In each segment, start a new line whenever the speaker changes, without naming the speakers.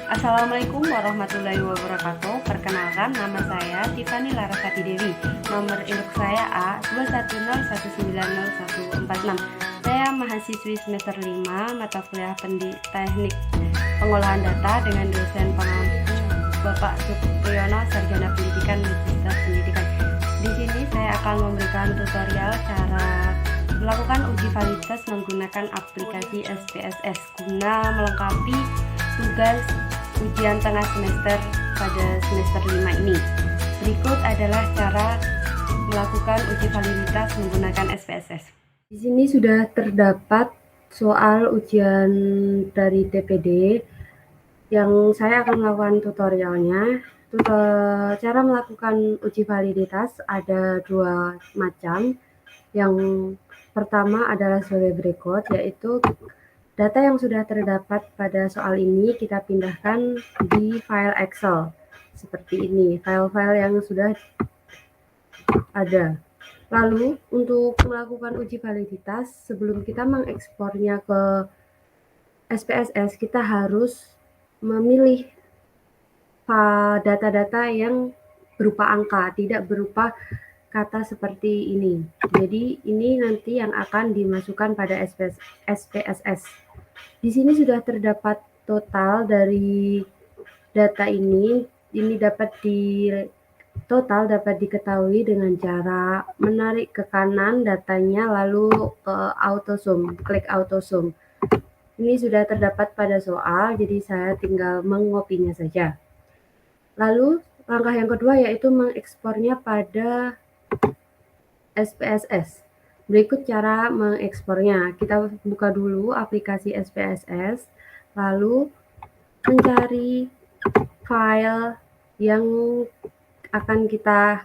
Assalamualaikum warahmatullahi wabarakatuh. Perkenalkan, nama saya Tiffany Larasati Dewi. Nomor induk saya A210190146. Saya mahasiswi semester 5 mata kuliah Teknik Pengolahan Data dengan dosen Bapak Supriyono, Sarjana Pendidikan Magister Pendidikan. Di sini saya akan memberikan tutorial cara melakukan uji validitas menggunakan aplikasi SPSS guna melengkapi tugas ujian tengah semester pada semester 5 ini. Berikut adalah cara melakukan uji validitas menggunakan SPSS. Di sini sudah terdapat soal ujian dari TPD yang saya akan melakukan tutorialnya. Cara melakukan uji validitas ada dua macam. Yang pertama adalah sebagai berikut, yaitu data yang sudah terdapat pada soal ini kita pindahkan di file Excel seperti ini, file-file yang sudah ada. Lalu untuk melakukan uji validitas, sebelum kita mengekspornya ke SPSS, kita harus memilih data-data yang berupa angka, tidak berupa kata seperti ini. Jadi ini nanti yang akan dimasukkan pada SPSS. Di sini sudah terdapat total dari data ini. Ini dapat diketahui dengan cara menarik ke kanan datanya lalu ke autosum, klik autosum. Ini sudah terdapat pada soal, jadi saya tinggal mengopinya saja. Lalu langkah yang kedua yaitu mengekspornya pada SPSS. Berikut cara mengekspornya. Kita buka dulu aplikasi SPSS, lalu mencari file yang akan kita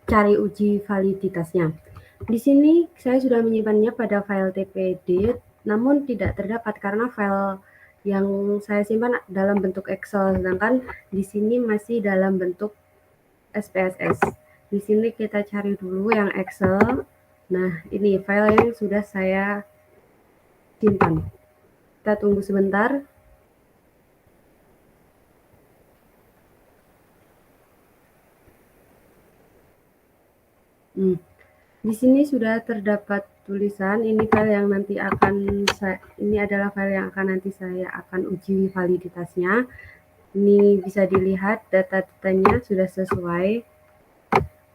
cari uji validitasnya. Di sini saya sudah menyimpannya pada file TPD, namun tidak terdapat karena file yang saya simpan dalam bentuk Excel, sedangkan di sini masih dalam bentuk SPSS. Di sini kita cari dulu yang Excel. Nah, ini file yang sudah saya simpan. Kita tunggu sebentar. Di sini sudah terdapat tulisan ini file yang nanti adalah file yang nanti saya akan uji validitasnya. Ini bisa dilihat data-datanya sudah sesuai.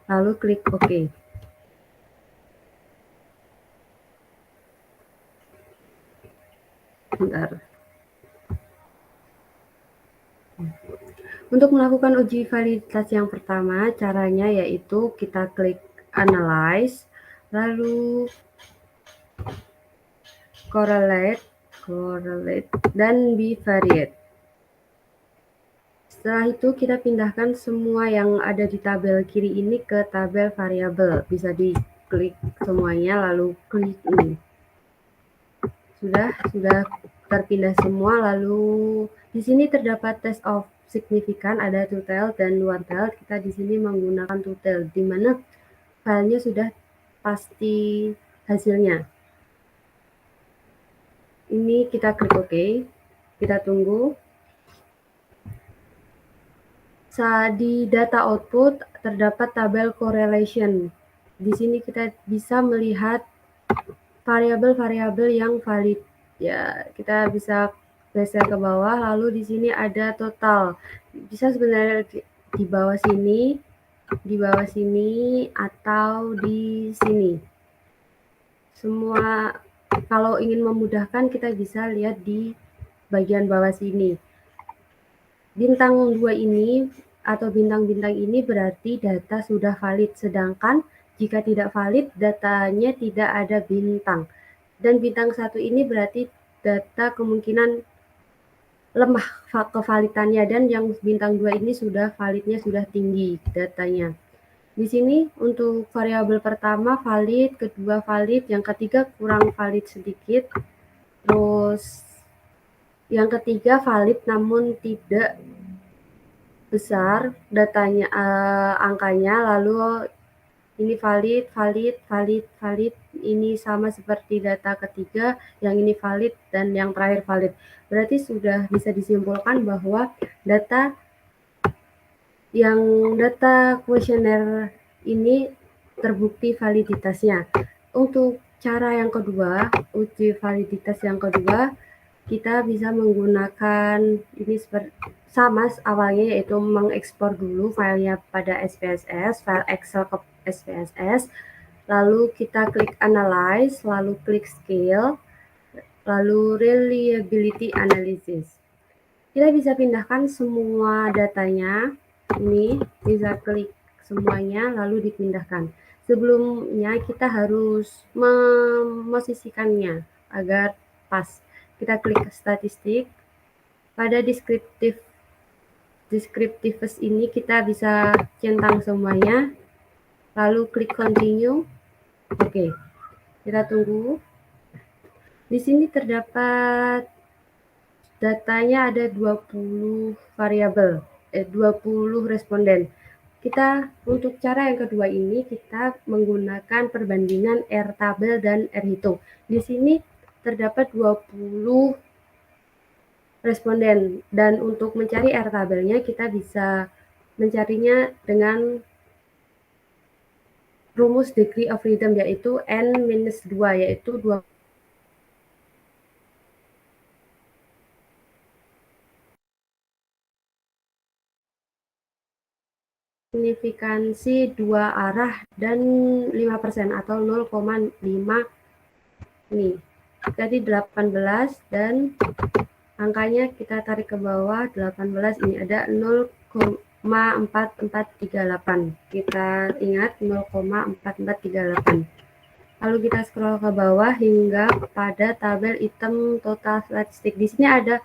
Lalu klik OK. Bentar. Untuk melakukan uji validitas yang pertama, caranya yaitu kita klik Analyze, lalu Correlate, dan Bivariate. Setelah itu kita pindahkan semua yang ada di tabel kiri ini ke tabel variabel. Bisa diklik semuanya, lalu klik ini. Sudah terpindah semua. Lalu di sini terdapat test of signifikan, ada two-tailed dan one-tailed. Kita di sini menggunakan two-tailed, di mana filenya sudah pasti hasilnya. Ini kita klik OK. Kita tunggu. Di data output terdapat tabel correlation. Di sini kita bisa melihat variabel-variabel yang valid. Ya, kita bisa geser ke bawah, lalu di sini ada total. Bisa sebenarnya di bawah sini, atau di sini. Semua, kalau ingin memudahkan kita bisa lihat di bagian bawah sini. Bintang 2 ini atau bintang-bintang ini berarti data sudah valid, sedangkan jika tidak valid datanya tidak ada bintang. Dan bintang 1 ini berarti data kemungkinan lemah kevalidannya, dan yang bintang 2 ini sudah validnya sudah tinggi datanya. Di sini untuk variabel pertama valid, kedua valid, yang ketiga kurang valid sedikit, terus yang ketiga valid namun tidak besar datanya, angkanya, lalu ini valid, valid, valid, valid, ini sama seperti data ketiga, yang ini valid, dan yang terakhir valid. Berarti sudah bisa disimpulkan bahwa data kuesioner ini terbukti validitasnya. Untuk cara yang kedua, uji validitas yang kedua, kita bisa menggunakan ini sama awalnya, yaitu mengekspor dulu filenya pada SPSS, file Excel ke SPSS, lalu kita klik analyze, lalu klik scale, lalu reliability analysis. Kita bisa pindahkan semua datanya, ini bisa klik semuanya lalu dipindahkan. Sebelumnya kita harus memosisikannya agar pas. Kita klik statistik, pada descriptives ini kita bisa centang semuanya, lalu klik continue. Oke, kita tunggu. Di sini terdapat datanya ada 20 variabel, 20 responden. Kita untuk cara yang kedua ini kita menggunakan perbandingan R tabel dan R hitung. Di sini terdapat 20 responden, dan untuk mencari R tabelnya kita bisa mencarinya dengan rumus degree of freedom, yaitu N-2, yaitu 2 signifikansi dua arah dan 5% atau 0,5 ini. Jadi 18 dan angkanya kita tarik ke bawah, 18 ini ada 0,4438. Kita ingat 0,4438. Lalu kita scroll ke bawah hingga pada tabel item total statistik. Di sini ada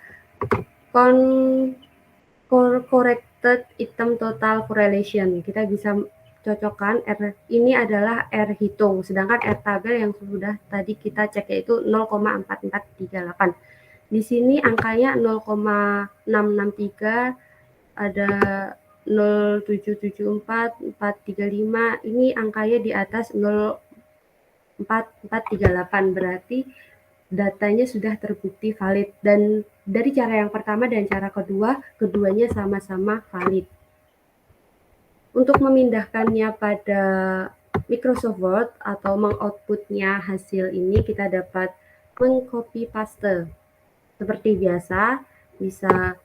corrected item total correlation. Kita bisa cocokkan R ini adalah R hitung, sedangkan R tabel yang sudah tadi kita cek yaitu 0,4438. Di sini angkanya 0,663, ada 0774, 435. Ini angkanya di atas 0,4438, berarti datanya sudah terbukti valid. Dan dari cara yang pertama dan cara kedua, keduanya sama-sama valid. Untuk memindahkannya pada Microsoft Word atau mengoutputnya hasil ini, kita dapat mengcopy paste. Seperti biasa, bisa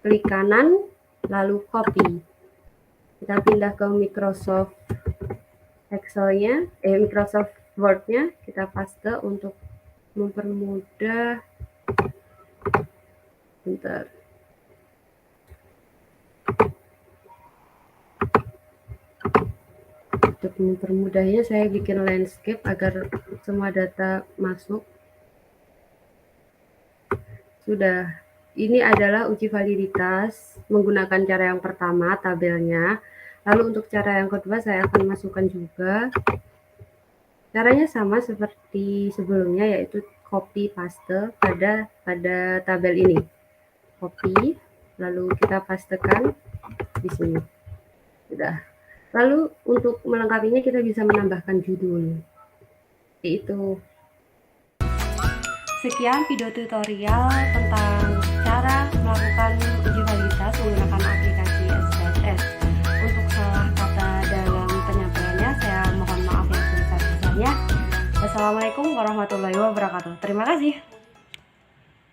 klik kanan, lalu copy. Kita pindah ke Microsoft Excel-nya, Microsoft Word-nya, kita paste untuk mempermudah. Bentar. Untuk mempermudahnya saya bikin landscape agar semua data masuk. Sudah. Ini adalah uji validitas menggunakan cara yang pertama, tabelnya. Lalu untuk cara yang kedua saya akan masukkan juga. Caranya sama seperti sebelumnya, yaitu copy paste pada tabel ini. Copy, lalu kita pastekan di sini. Sudah. Lalu untuk melengkapinya kita bisa menambahkan judul. Itu. Sekian video tutorial tentang cara melakukan uji validitas menggunakan aplikasi SPSS. Untuk salah kata dalam penyampaiannya, saya mohon maaf yang sebesar-besarnya. Wassalamualaikum warahmatullahi wabarakatuh. Terima kasih.